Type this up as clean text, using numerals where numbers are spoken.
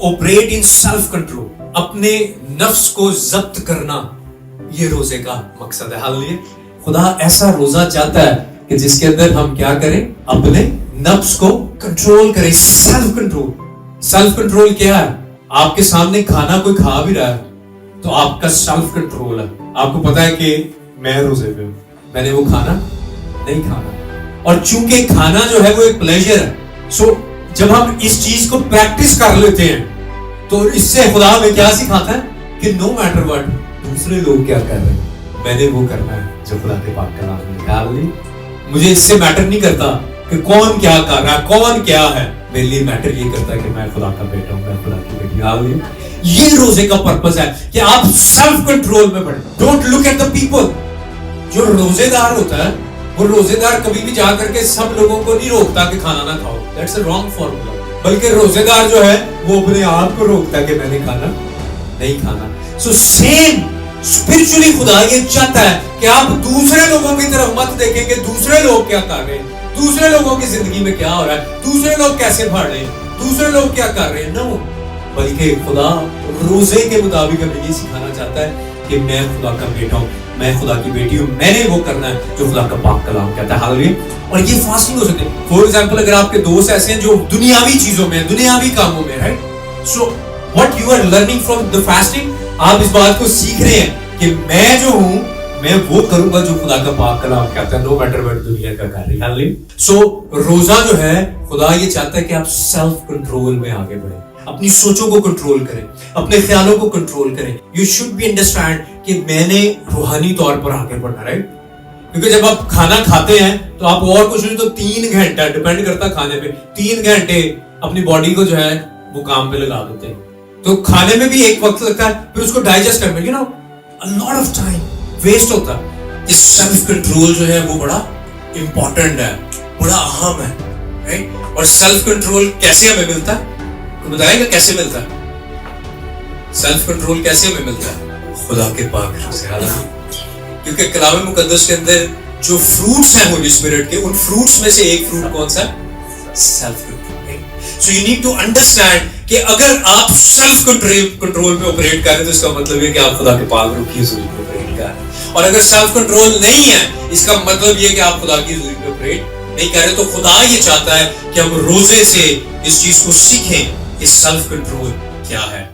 Operate in self control, अपने नफ्स को जब्त करना, ये रोजे का मकसद है। हालेलुया। खुदा ऐसा रोजा चाहता है कि जिसके अंदर हम क्या करें, अपने नफ्स को कंट्रोल करें, सेल्फ कंट्रोल। सेल्फ कंट्रोल क्या है? आपके सामने खाना कोई खा भी रहा है तो आपका सेल्फ कंट्रोल है, आपको पता है कि मैं रोजे पे हूं, मैंने वो खाना नहीं खाना। और चूंकि खाना जो है वो एक प्लेजर है, सो जब हम इस चीज को प्रैक्टिस कर लेते हैं तो इससे खुदा हमें क्या सिखाता है कि नो मैटर व्हाट दूसरे लोग क्या कर रहे हैं, मैंने वो करना है जो खुदा के पाक कलाम में लिखा है। मुझे इससे मैटर नहीं करता कि कौन क्या कर रहा है, कौन क्या है, मेरे लिए मैटर ये करता है कि मैं खुदा का बेटा हूं, मैं खुदा की बेटी। हालेलुया। ये रोजे का पर्पस है कि आप सेल्फ कंट्रोल में बढ़े। Don't look at the people. जो रोजेदार होता है वो रोजेदार कभी भी जा करके सब लोगों को नहीं रोकता कि खाना ना खाओ, दैट्स अ रॉन्ग फॉर्मूला। बल्कि रोजेदार जो है वो अपने आप को रोकता है कि मैंने खाना नहीं खाना। सो सेम स्पिरिचुअली खुदा ये चाहता है कि आप दूसरे लोगों की तरफ मत देखें कि दूसरे लोग क्या कर रहे हैं, दूसरे लोगों की जिंदगी में क्या हो रहा है, दूसरे लोग कैसे भाड़ रहे हैं, दूसरे लोग क्या कर रहे हैं। नो, बल्कि खुदा रोजे के मुताबिक हमें ये सिखाना चाहता है कि मैं खुदा का बेटा हूँ, मैं खुदा की बेटी हूँ, मैंने वो करना है जो खुदा का पाक कलाम कहता है। हालेलुया। और ये फास्टिंग हो सकती है। फॉर एग्जांपल, अगर आपके दोस्त ऐसे हैं जो दुनियावी चीजों में, दुनियावी कामों में, right, so what you are learning from the fasting, आप इस बात को सीख रहे हैं कि मैं जो हूँ मैं वो करूंगा जो खुदा का पाक कलाम कहता है, नो मैटर व्हाट दुनिया का कर रही है। हालेलुया। सो रोजा जो है खुदा ये चाहता है कि आप सेल्फ कंट्रोल में आगे बढ़े, अपनी सोचों को कंट्रोल करें, अपने ख्यालों को कंट्रोल करें। यू शुड बी अंडरस्टैंड कि मैंने रूहानी तौर पर आगे बढ़ना, राइट। क्योंकि जब आप खाना खाते हैं तो आप और कुछ नहीं तो 3 घंटा, डिपेंड करता खाने पे, 3 घंटे अपनी बॉडी को जो है वो काम पे लगा देते हैं। तो खाने में भी एक वक्त लगता है, फिर उसको डाइजेस्ट करने में, you know, a lot of time waste होता है। इस सेल्फ कंट्रोल जो है वो बड़ा इंपॉर्टेंट है, बड़ा अहम है, राइट। और सेल्फ कंट्रोल कैसे हमें मिलता है, बताएगा कैसे मिलता है? सेल्फ कंट्रोल कैसे हमें मिलता है? खुदा के पाक से। क्योंकि कलाम मुकद्दस के अंदर जो फ्रूट्स हैं होली स्पिरिट के, उन फ्रूट्स में से एक फ्रूट कौन सा है? Self control. So you need to understand कि अगर आप सेल्फ कंट्रोल पे ऑपरेट कर रहे हैं तो इसका मतलब है कि आप खुदा के पाक रूह की हुजूरी पे ऑपरेट कर रहे हैं। और अगर सेल्फ कंट्रोल नहीं है, इसका मतलब ये कि आप खुदा की हुजूरी पे ऑपरेट नहीं कर रहे। तो खुदा ये चाहता है कि हम रोजे से इस चीज को सीखें कि सेल्फ कंट्रोल क्या है।